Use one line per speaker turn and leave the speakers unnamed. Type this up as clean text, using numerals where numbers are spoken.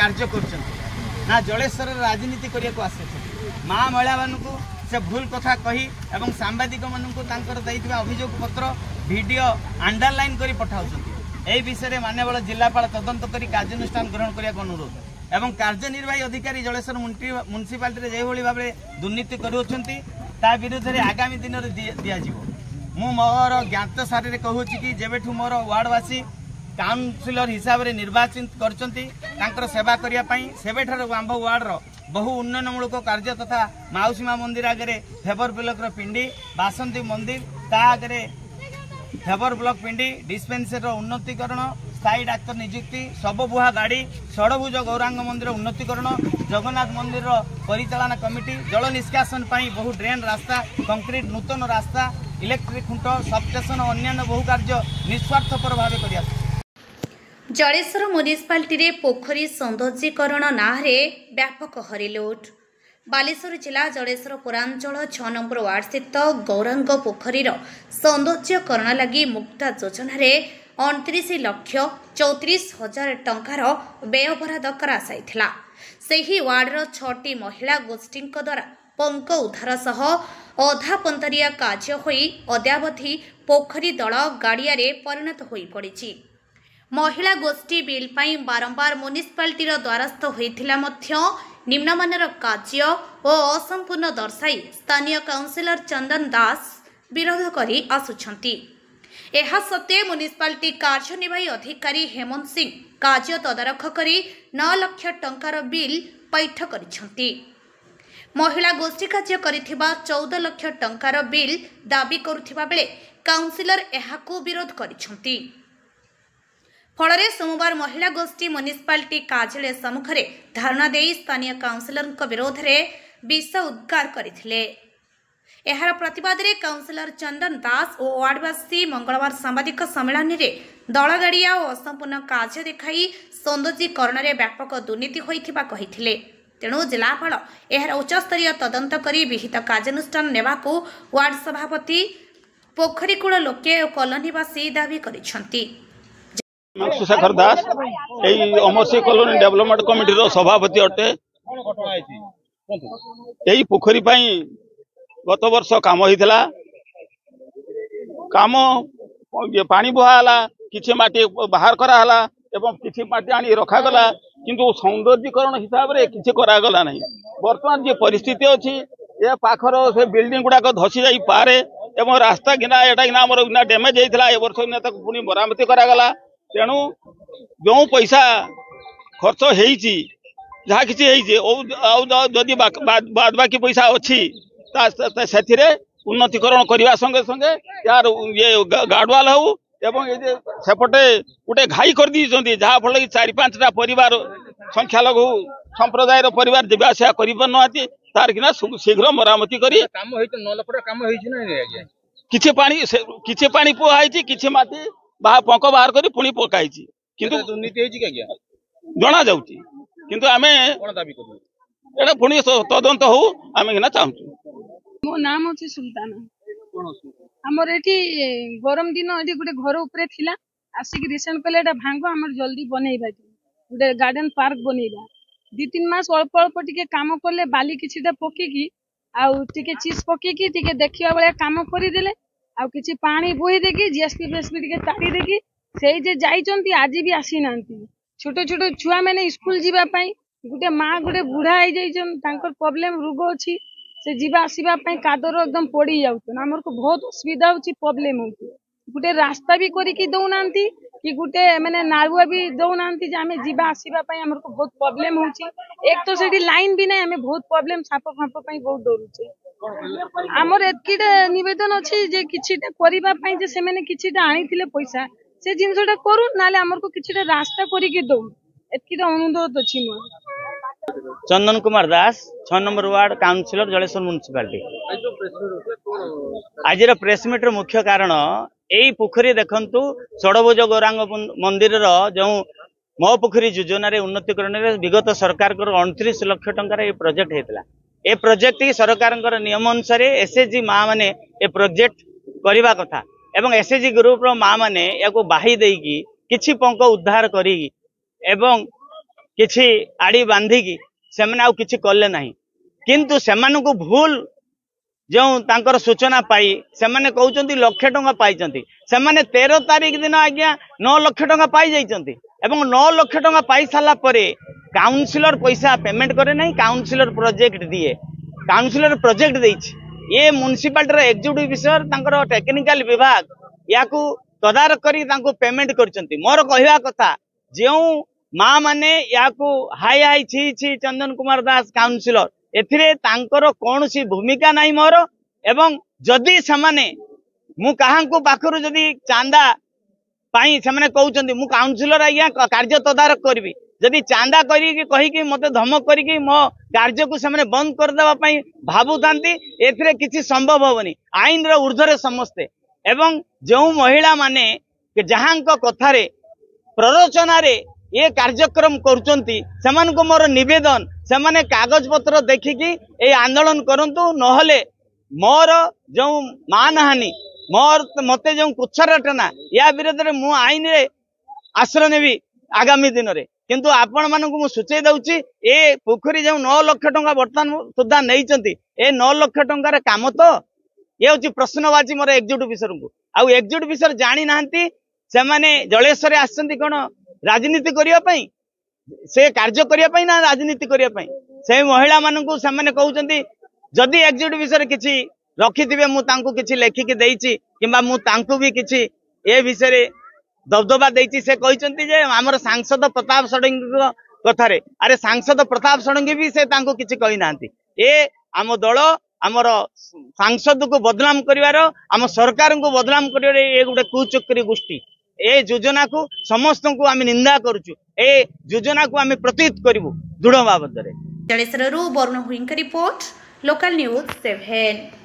कार्य कर ना जलेश्वर राजनीति करने को आसे माँ महिला मानू से भूल कथा कही एवं सांबादिक मानक अभियोग पत्र वीडियो अंडरलाइन कर पठाऊँ यही विषय में माननीय जिलापाल तदंत कर कार्यानुष्ठान ग्रहण करने को अनुरोध एवं कार्यनिर्वाही अधिकारी जलेश्वर म्युनिसिपालिटी जो भाव में दुर्नीति करुँचा विरुद्ध में आगामी दिन में दिज्व मु मोर ज्ञात सारे कहूँ कि जेबेठू मोर वार्डवासी काउनसिलर हिसाब से निर्वाचित कर सेवा करने सेबेठार आंभ वार्डर बहु उन्नयनमूलक कार्य तथा माउसीमा मंदिर आगे फेबर ब्लॉक पिंडी बासंती मंदिर ता आगे फेबर ब्लॉक पिंडी डिस्पेंसरी उन्नतीकरण स्थायी डाक्तर नियुक्ति सबबुहा गाड़ी षडभुज गौरांग मंदिर उन्नतीकरण जगन्नाथ मंदिर परिचालना कमिटी जल निष्कासन बहु ड्रेन रास्ता कंक्रीट नूतन रास्ता इलेक्ट्रिक खुंट सबस्टेशन और अन्य बहु कार्य निस्वार्थपर भाव कर
जलेश्वर म्युनिसिपालिटी पोखरी सौंदर्यीकरण नारे व्यापक हरिलुट बालेश्वर जिला जलेश्वर पौरांचल 6 नंबर वार्ड स्थित गौरांग पोखरीर सौंदर्यीकरण लगी मुक्ता योजना 29,34,000 टंकार व्ययबराद करासाइथिला। सेही वार्डर 6टी महिला गोष्ठी द्वारा पंक उद्धार सह अधा पंतरिया कार्य होई अद्यावधि पोखरी दल गाड़िया परिणत होई पड़िछि। महिला गोष्ठी बिल पाई बारंबार म्युनिसिपालिटीर द्वारस्थ होइथिला मध्य निम्नमानर कार्य और असंपूर्ण दर्शाई स्थानीय काउंसिलर चंदन दास विरोध करी आसुछंती। एहा सत्वे म्युनिसिपालिटी कार्यनिर्वाही अधिकारी हेमंत सिंह कार्य तदारख करी 9 लाख टंकार बिल पैठ करिछंती। महिला गोष्ठी कार्य करिथिबा 14 लाख टंकार बिल दाबी करुथिबा बेले काउंसिलर एहाकू विरोध करिछंती। फल सोमवार महिला गोष्ठी म्युनिसिपालिटी कार्यालय सम्मुख में धारणा दे स्थानीय काउंसिलर विरोध में विष उद्गार करथिले। एहार प्रतिवाद में काउंसिलर चंदन दास और वार्डवासी मंगलवार सांबादिक सम्मेलन में दलगाड़िया और असंपूर्ण कार्य देखाई सौंदर्यीकरण में व्यापक दुर्नीति होइथिबा कहिथिले। तेणु जिलापाल एहार उच्चस्तरीय तदंत करी विहित कार्यानुष्ठान नेबाकू वार्ड सभापति पोखरीकूल लोके और कॉलोनीवासी दाबी करिसंती।
शेखर दास अमरसी कॉलोनी डेवलपमेंट कमिटी सभापति अटे। यही पोखरी गत वर्ष काम होता काम पानी बुहाला किसी माटी बाहर कराला एवं किसी माटी आनी रखागला किंतु सौंदर्यीकरण हिसाब से किसी करागला नहीं। बर्तमान जो परिस्थिति अच्छी ए पाखर से बिल्डिंग गुड़ाक धसी जाई पारे एवं रास्ता किना एटा किना हमर किना डैमेज होता ए वर्ष पुणी मरामती करागला। तेणु जो पैसा खर्च होती जहाँ किसी जदि बाद बाकी पैसा अच्छी से उन्नतीकरण करने संगे संगे यार ये गार्डवाल हो एवं ये सेपटे गोटे घाई कर दी जहाँ फल कि 4-5टा परिवार संख्यालघु संप्रदायर परिवार जब आसा कर तार किना शीघ्र मरामती करी किछि पानी पुआई किछि माटी पंक बाहर कर पुणी पकाई किंतु जना जाउची किंतु आमे एटा पुणी तदंत हो आमे किना चाहू।
मो नाम होची सुल्ताना। हमर एठी गरम दिन एठी गुटे घर ऊपर थिला आसिक रिसेंट कले एटा भांगो हमर जल्दी बनेइबा गुटे गार्डन पार्क बनेइबा 2-3 मास अल्प अल्प टिके काम करले बाली किछिटा पकेकी आउ टिके चीज पकेकी टिके देखिबा बेले काम करि देले आउ किछि पानी बोही देकी जीएसपी फेसपी टिके ताड़ी देकी सेई जे जाइचंती आजि भी आसी नांती। छोटो छोटो छुआ मैंने स्कूल जीवा पई गुटे माँ गुटे बुढ़ा हो जाइछन तांकर प्रॉब्लम रोग अछि से जीवा आसीबा पई कादर एकदम पड़ी जाउछन। हमर को बहुत असुविधा होछि प्रॉब्लम होछि। गुटे रास्ता भी करी की दउ नांती कि गुटे माने नारुआ भी दउ नांती जे हमें जीवा आसीबा पई हमर को बहुत प्रॉब्लम होछि। एक तो सेठी लाइन भी नै हमें बहुत प्रॉब्लम साप फाप पई बहुत डरुछे। हमर एतकीटा निवेदन अछि जे किछिटा करिबा पई जे से माने किछिटा आनिथिले पैसा से जिनसटा करू नाले हमर को किछिटा रास्ता करी की दउ एतकीटा अनुरोध अछि मोर।
Chandan Kumar Das 6 number ward councillor Jaleswar municipality. आज प्रेस मीट मुख्य कारण यही पोखरी देखंतु षडभुज गौरांग मंदिर जो मो पोखरी योजना उन्नतीकरण विगत सरकार 29 लाख टंकार ये प्रोजेक्ट होता। ए प्रोजेक्ट सरकार नियम अनुसार एसएचजी माँ मैंने ए प्रोजेक्ट करने कथा एवं एसएचजी ग्रुप माँ मैंने या बाही देकी किछि पंक उद्धार करी एवं किछि आड़ी बांधिकी सेमाने आउ किछि कले नाही किंतु सेमानकु भूल जो तांकर सूचना पाई सेमाने कहउचंती लाख टंका पाइचंती सेमाने 13 तारिख दिन आज्ञा 9 लाख टंका पाई जाइचंती एवं 9 लाख टंका पाई साला परे काउंसिलर पैसा पेमेंट करे नहीं काउंसिलर प्रोजेक्ट दिए काउंसिलर प्रोजेक्ट देइछि ये म्युनिसिपालिटी रो एग्जीक्यूटिव ऑफिसर तांकर टेक्निकल विभाग याकू तदारक करी तांको पेमेंट करचंती मोर कहवा कथा जो माँ माने याकू हाई हाई छी छी चंदन कुमार दास काउंसिलर एथिरे तांकर कौनसी भूमिका नहीं मोर एवं जदि सेमाने मु काहांकु पाखरु जदि चांदा पाई सेमाने कहउचंती मु काउंसिलर आज्ञा कार्य तदारक करबी जदि चांदा करिकी कहिकी मते धमक करिकी मो कार्य को सेमाने बंद कर देबा पई भाबुतांती एथिरे किछि संभव होबनी आईन रो ऊर्ध्वरे समस्ते एवं जो महिला माने जहांक कथारे प्ररोचना रे ये कार्यक्रम करुचंती सेमान को मोर निवेदन सेमाने कागज पत्र देखिकी ए आंदोलन करंतु नहले मोर जो मानहानि मोर मते जो कुछरटना या विरोध रे मु आईन रे आश्रय नेबी आगामी दिन रे किंतु आपण मानकु मु सूचय दउची ए पोखरी जो 9 लाख टंका वर्तमान सुधा नैचंती ए 9 लाख टंका रे काम तो ये होची प्रश्नवाची मोर एग्जीक्यूटिव ऑफिसर को आउ एग्जीक्यूटिव ऑफिसर जानी नांती सेमाने जलेश्वर आछंती कोन राजनीति करिया पई से कार्य करिया पई ना राजनीति करिया पई से महिला मानकु सेमाने कहउचंती जदि एग्जीक्यूटिव ऑफिसर किछि रखिथिबे मु तांको किछि लेखिके देइछि किबा मु तांको भी किछि ए विषय रे दबदबा देइछि से कहिचंती जे हमर सांसद प्रताप षडंगी कथारे अरे सांसद प्रताप षडंगी भी से तांको किछि कहि नांती ए आम दल आमर सांसद को बदनाम करिवार आम सरकार को बदनाम करिवार ए गोटे कुचक्री गोष्ठी ए योजना को समस्त को आम निंदा करूछु ए योजना को आम प्रतिहित करिवु दृढ़ बाबद रे
जलेश्वरରୁ ବରୁଣ ଭୁଇଙ୍କ रिपोर्ट लोकल न्यूज 7।